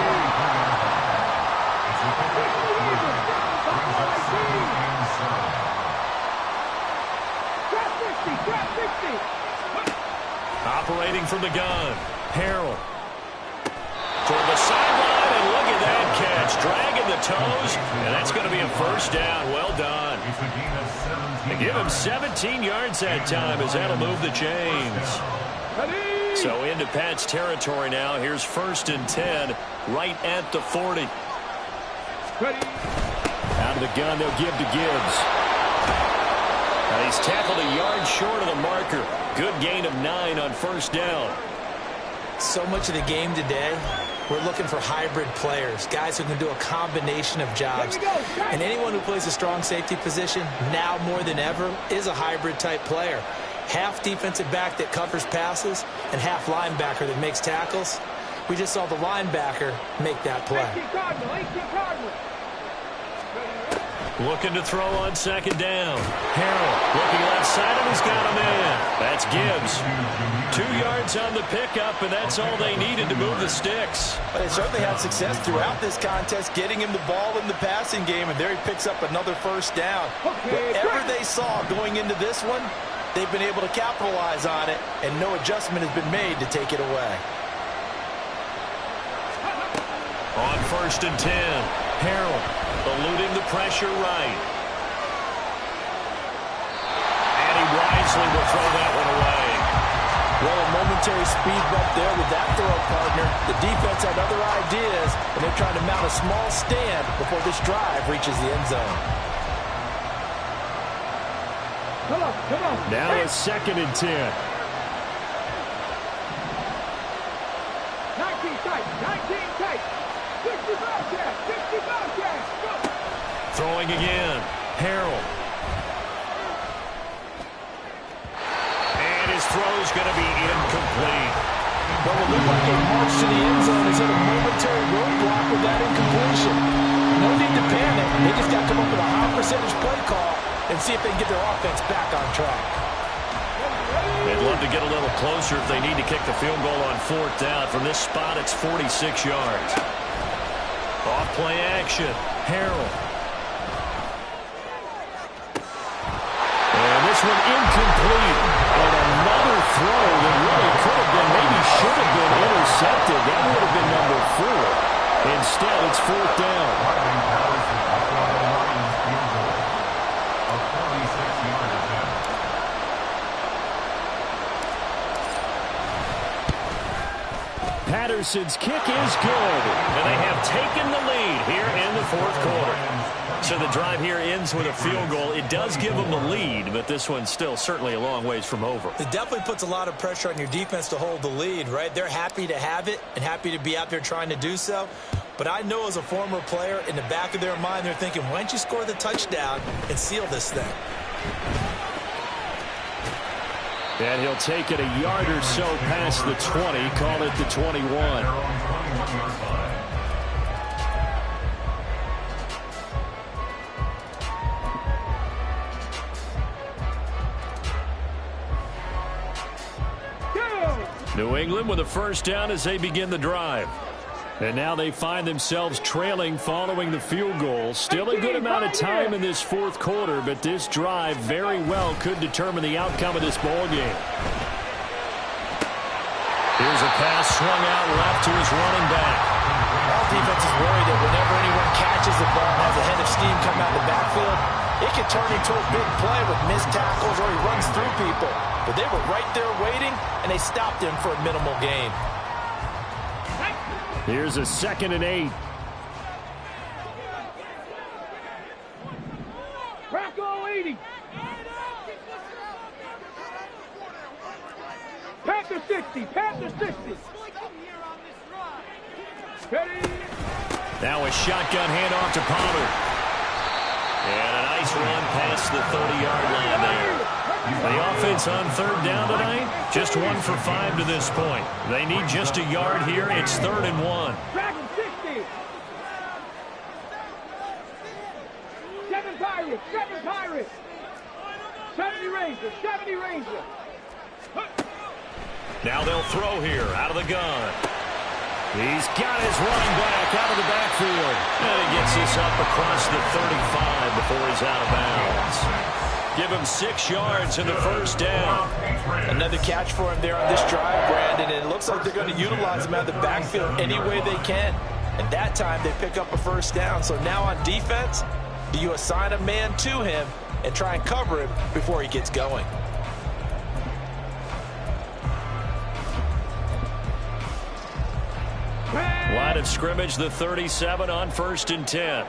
Operating from the gun. Harrell. Toward the sideline, and look at that catch. Dragging the toes, and that's going to be a first down. Well done. They give him 17 yards that time as that'll move the chains. So into Pat's territory now. Here's 1st and 10 right at the 40. Out of the gun, they'll give to Gibbs. Now he's tackled a yard short of the marker. Good gain of 9 on first down. So much of the game today, we're looking for hybrid players, guys who can do a combination of jobs. And anyone who plays a strong safety position, now more than ever, is a hybrid-type player. Half defensive back that covers passes and half linebacker that makes tackles. We just saw the linebacker make that play. Looking to throw on second down. Harrell looking left side, and he's got a man. That's Gibbs. 2 yards on the pickup, and that's all they needed to move the sticks. But they certainly had success throughout this contest, getting him the ball in the passing game, and there he picks up another first down. Whatever they saw going into this one, they've been able to capitalize on it, and no adjustment has been made to take it away. On 1st and 10, Harrell eluding the pressure right. And he wisely will throw that one away. Well, a momentary speed bump there with that throw, partner. The defense had other ideas, and they're trying to mount a small stand before this drive reaches the end zone. Come on. Now it's 2nd and 10. 19 tight. 65 catch. Go. Throwing again. Harrell. And his throw's going to be incomplete. Well, it looked like a march to the end zone has hit a momentary roadblock with that incompletion. No need to panic. They just got to come up with a high percentage play call and see if they can get their offense back on track. They'd love to get a little closer if they need to kick the field goal on 4th down. From this spot, it's 46 yards. Off play action. Harrell. And this one incomplete. And another throw that really could have been, maybe should have been intercepted. That would have been number 4. Instead, it's 4th down. Patterson's kick is good. And they have taken the lead here in the 4th quarter. So the drive here ends with a field goal. It does give them the lead, but this one's still certainly a long ways from over. It definitely puts a lot of pressure on your defense to hold the lead, right? They're happy to have it and happy to be out there trying to do so. But I know as a former player, in the back of their mind, they're thinking, why don't you score the touchdown and seal this thing? And he'll take it a yard or so past the 20, call it the 21. Go. New England with a first down as they begin the drive. And now they find themselves trailing following the field goal. Still a good amount of time in this fourth quarter, but this drive very well could determine the outcome of this ball game. Here's a pass swung out left to his running back. All defense is worried that whenever anyone catches the ball and has a head of steam come out of the backfield, it can turn into a big play with missed tackles or he runs through people. But they were right there waiting, and they stopped him for a minimal gain. Here's a 2nd and 8. Bronco 80. Panther 60. Panther 60. Ready. Now a shotgun handoff to Pollard. And a nice run past the 30-yard line there. The offense on 3rd down tonight, just 1 for 5 to this point. They need just a yard here. It's 3rd and 1. Dragon 60. 7 Pirates. 7 Pirates. 70 Rangers. 70 Rangers. Now they'll throw here out of the gun. He's got his running back out of the backfield. And he gets this up across the 35 before he's out of bounds. Give him 6 yards in the first down. Another catch for him there on this drive, Brandon, and it looks like they're going to utilize him out of the backfield any way they can. And that time they pick up a first down. So now on defense, do you assign a man to him and try and cover him before he gets going? Line of scrimmage, the 37 on 1st and 10.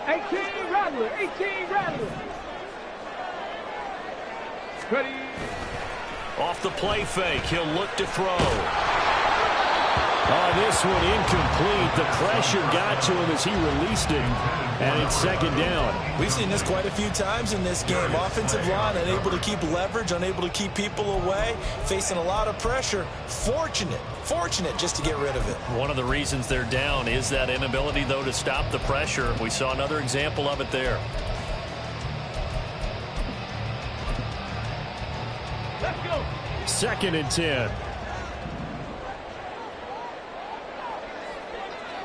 18 Rattler. 18 Rattler. Ready. Off the play fake, he'll look to throw. Oh, this one incomplete. The pressure got to him as he released it, and it's 2nd down. We've seen this quite a few times in this game. Offensive line unable to keep leverage, unable to keep people away, facing a lot of pressure. Fortunate just to get rid of it. One of the reasons they're down is that inability, though, to stop the pressure. We saw another example of it there. Let's go. 2nd and 10.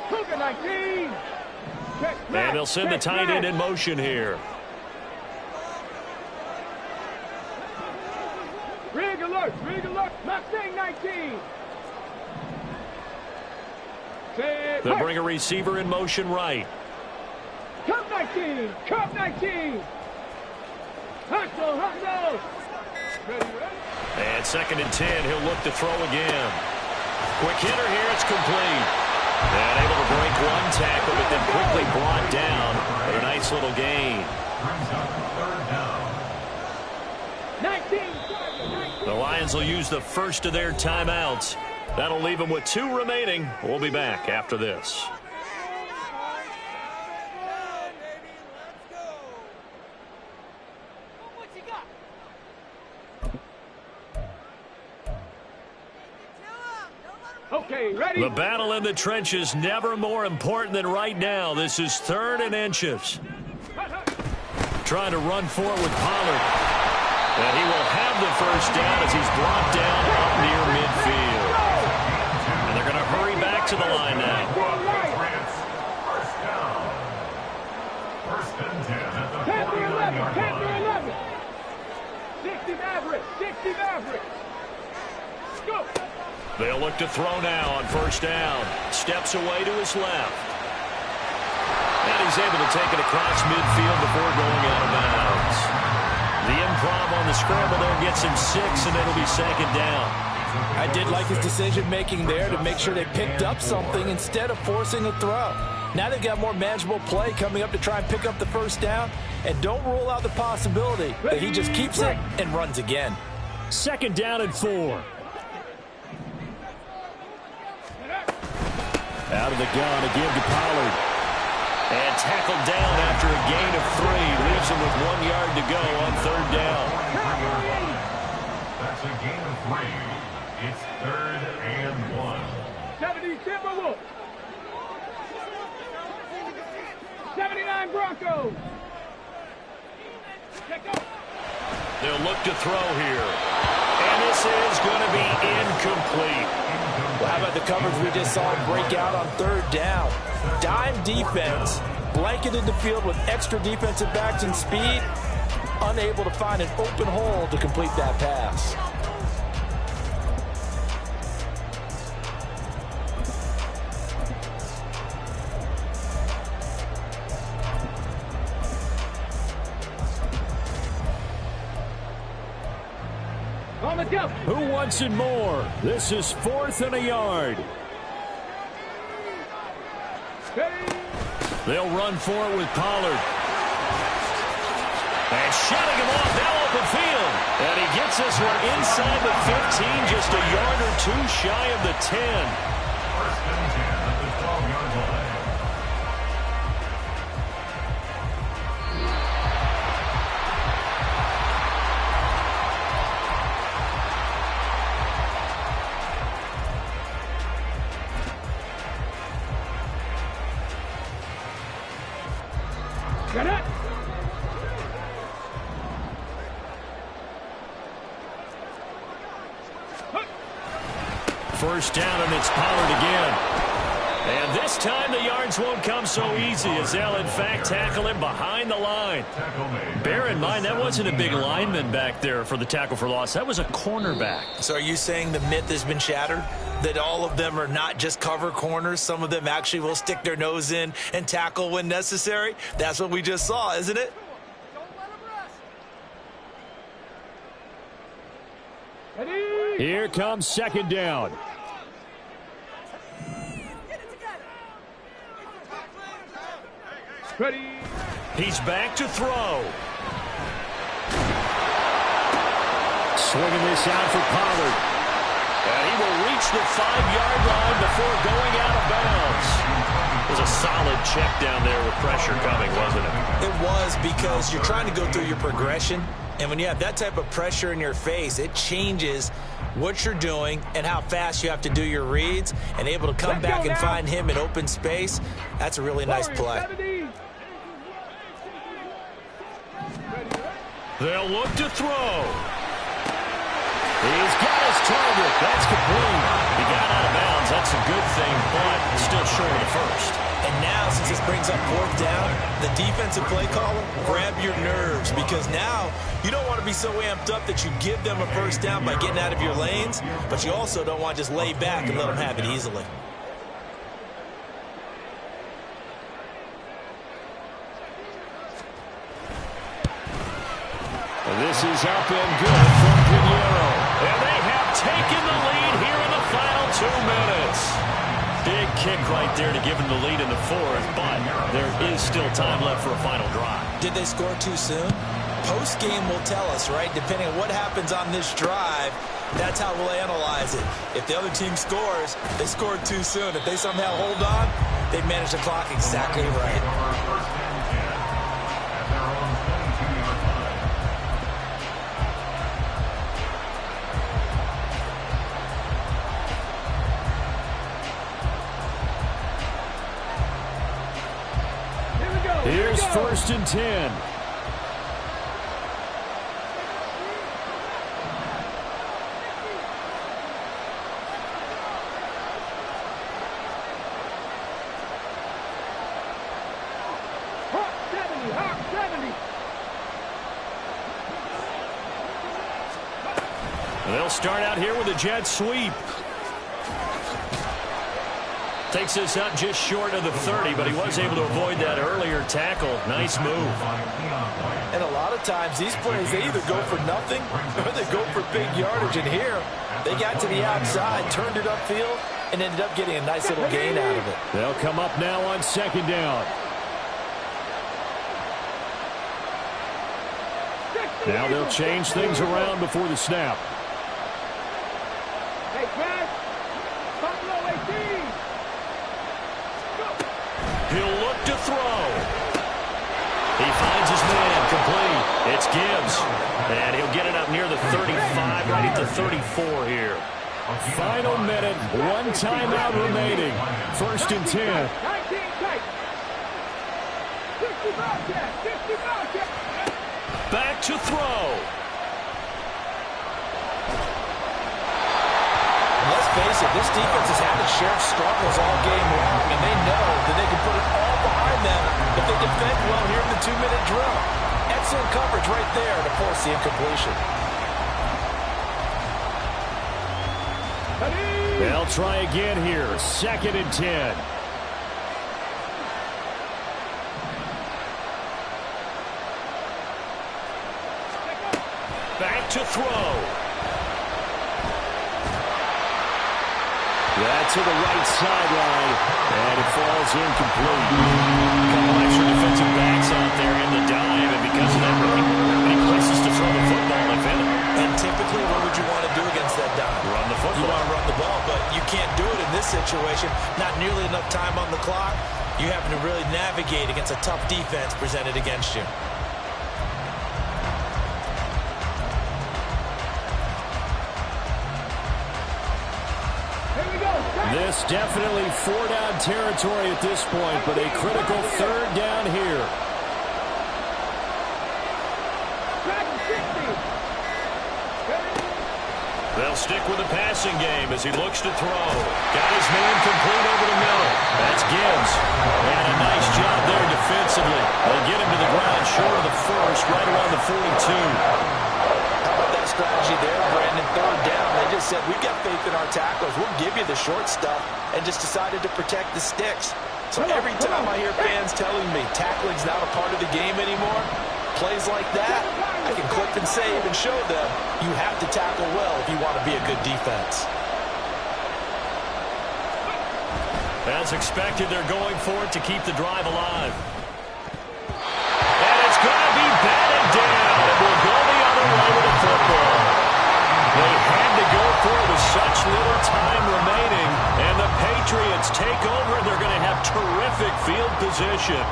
Cougar 19. Check, And they'll send the tight end in motion here. Rig alert. Rig alert. Mustang 19. They'll bring a receiver in motion right. Cup 19. Cup 19. Hustle. Ready. And 2nd and 10, he'll look to throw again. Quick hitter here, it's complete. And able to break one tackle, but then quickly brought down with a nice little gain. 19. The Lions will use the first of their timeouts. That'll leave them with 2 remaining. We'll be back after this. Okay, ready. The battle in the trenches never more important than right now. This is 3rd and inches. Trying to run forward with Pollard. And he will have the first down as he's brought down up near midfield. And they're going to hurry back to the line now. First down. 1st and 10 at the 49-yard line. 60 Maverick. 60 Maverick. Go. They'll look to throw now on 1st down. Steps away to his left. And he's able to take it across midfield before going out of bounds. The improv on the scramble there gets him 6, and it'll be 2nd down. I did like his decision-making there to make sure they picked up something instead of forcing a throw. Now they've got more manageable play coming up to try and pick up the first down, and don't rule out the possibility that he just keeps it and runs again. 2nd down and 4. Out of the gun again to Pollard. And tackled down after a gain of 3. Leaves him with 1 yard to go on 3rd down. That's a gain of 3. It's 3rd and 1. 70 Timberwolves. 79 Broncos. Check go. They'll look to throw here. And this is going to be incomplete. Well, how about the coverage we just saw break out on third down? Dime defense, blanketed the field with extra defensive backs and speed, unable to find an open hole to complete that pass. On the jump. Who wants it more? This is 4th and a yard. They'll run for it with Pollard. And shutting him off now open field. And he gets this one inside the 15, just a yard or two shy of the 10. First and 10 at the 12-yard line. Get up. First down, and it's Pollard again. And this time the yards won't come so easy as they'll, in fact, tackle him behind the line. Bear in mind, that wasn't a big lineman back there for the tackle for loss. That was a cornerback. So are you saying the myth has been shattered? That all of them are not just cover corners? Some of them actually will stick their nose in and tackle when necessary? That's what we just saw, isn't it? Here comes second down. Ready. He's back to throw. Swinging this out for Pollard. And he will reach the 5-yard line before going out of bounds. It was a solid check down there with pressure coming, wasn't it? It was, because you're trying to go through your progression. And when you have that type of pressure in your face, it changes what you're doing and how fast you have to do your reads, and able to come back and find him in open space. That's a really nice play. They'll look to throw. He's got his target. That's complete. He got out of bounds. That's a good thing, but still short of the first. And now, since this brings up fourth down, the defensive play caller, grab your nerves, because now you don't want to be so amped up that you give them a first down by getting out of your lanes, but you also don't want to just lay back and let them have it easily. This is up and good from Pinheiro. And they have taken the lead here in the final 2 minutes. Big kick right there to give them the lead in the fourth, but there is still time left for a final drive. Did they score too soon? Post-game will tell us, right? Depending on what happens on this drive, that's how we'll analyze it. If the other team scores, they scored too soon. If they somehow hold on, they manage the clock exactly right. First and 10 at their own 22-yard line. Here's 1st and 10. Hawk 70, Hawk 70. They'll start out here with a jet sweep. Takes this up just short of the 30, but he was able to avoid that earlier tackle. Nice move. And a lot of times these plays, they either go for nothing or they go for big yardage. And here, they got to the outside, turned it upfield, and ended up getting a nice little gain out of it. They'll come up now on second down. Now they'll change things around before the snap. Hey, Brad. Buffalo 18. He'll look to throw. He finds his man complete. It's Gibbs. And he'll get it up near the 35, right at the 34 here. Final minute, 1 timeout remaining. 1st and 10. 19 tight. 50 Bobcat. 50 Bobcat. Back to throw. defense has had its share of struggles all game long, and they know that they can put it all behind them if they defend well here in the 2-minute drill. Excellent coverage right there to force the incompletion. They'll try again here. 2nd and 10. Back to throw. That's to the right sideline, and it falls incomplete. A couple extra defensive backs out there in the dime, and because of that, really not many places to throw the football, if any. And typically, what would you want to do against that dime? Run the football. You want to run the ball, but you can't do it in this situation. Not nearly enough time on the clock. You have to really navigate against a tough defense presented against you. This definitely 4-down territory at this point, but a critical 3rd down here. They'll stick with the passing game as he looks to throw. Got his man complete over the middle. That's Gibbs. And a nice job there defensively. They'll get him to the ground short of the first, right around the 42. How about that strategy there, Brandon? 3rd down. They just said, we've got faith in our tackles. We'll give you the short stuff, and just decided to protect the sticks. So every time I hear fans telling me tackling's not a part of the game anymore, plays like that, I can clip and save and show them you have to tackle well if you want to be a good defense. As expected, they're going for it to keep the drive alive. And it's going to be batted down. It will go the other way with the football. They had to go for it with such little time remaining, and the Patriots take over, and they're going to have terrific field position.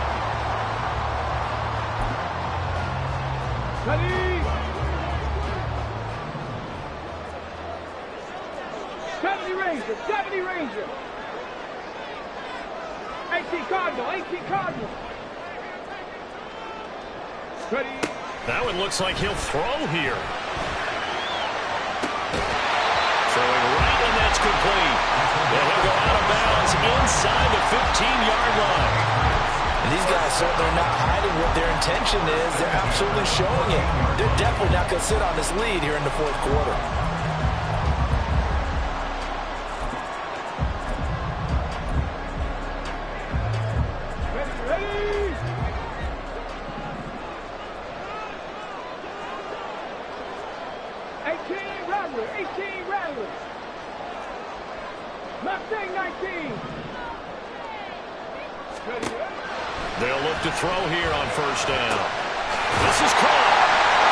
Ready? 70 Rangers, 70 Rangers. 18 Cardinal, 18 Cardinal. Ready? That one looks like he'll throw here. Throwing right, and that's complete. And he'll go out of bounds inside the 15-yard line. And these guys certainly are not hiding what their intention is. They're absolutely showing it. They're definitely not going to sit on this lead here in the 4th quarter. Ready? Rattler, 18 Rattler. Mustang 19. Ready? They'll look to throw here on 1st down. This is caught.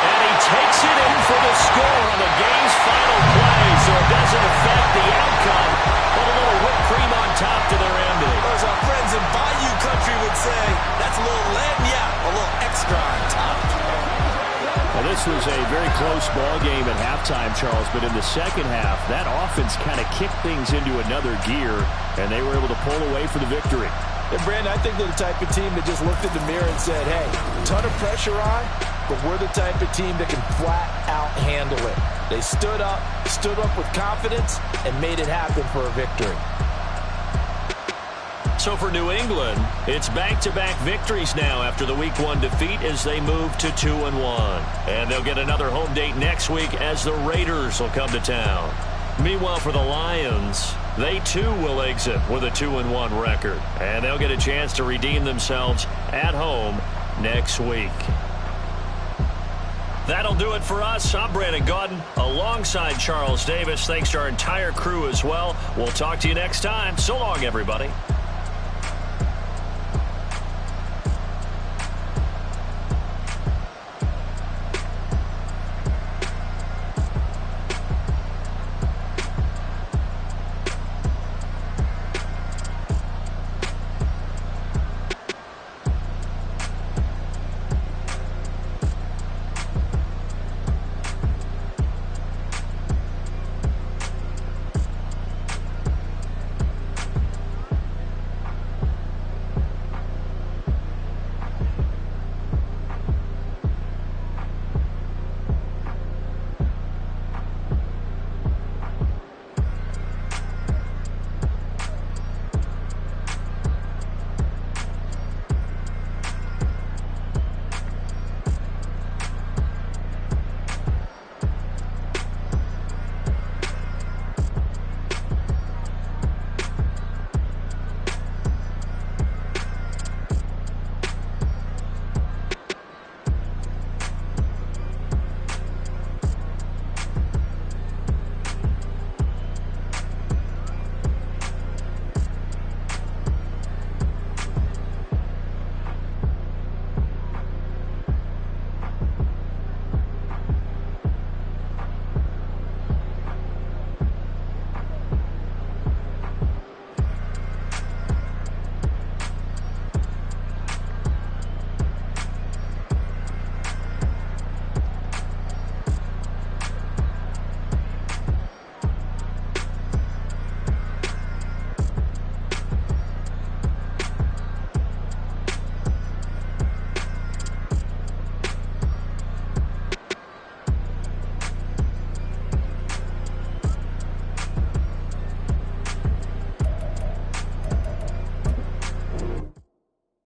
And he takes it in for the score on the game's final play, so it doesn't affect the outcome, but a little whipped cream on top to their ending. As our friends in Bayou Country would say, that's a little lagna, a little extra on top. Well, this was a very close ball game at halftime, Charles, but in the 2nd half, that offense kind of kicked things into another gear, and they were able to pull away for the victory. And Brandon, I think they're the type of team that just looked in the mirror and said, hey, ton of pressure on, but we're the type of team that can flat out handle it. They stood up with confidence, and made it happen for a victory. So for New England, it's back-to-back victories now after the Week 1 defeat as they move to 2-1. And they'll get another home date next week as the Raiders will come to town. Meanwhile, for the Lions, they too will exit with a 2-1 record. And they'll get a chance to redeem themselves at home next week. That'll do it for us. I'm Brandon Gaudin alongside Charles Davis. Thanks to our entire crew as well. We'll talk to you next time. So long, everybody.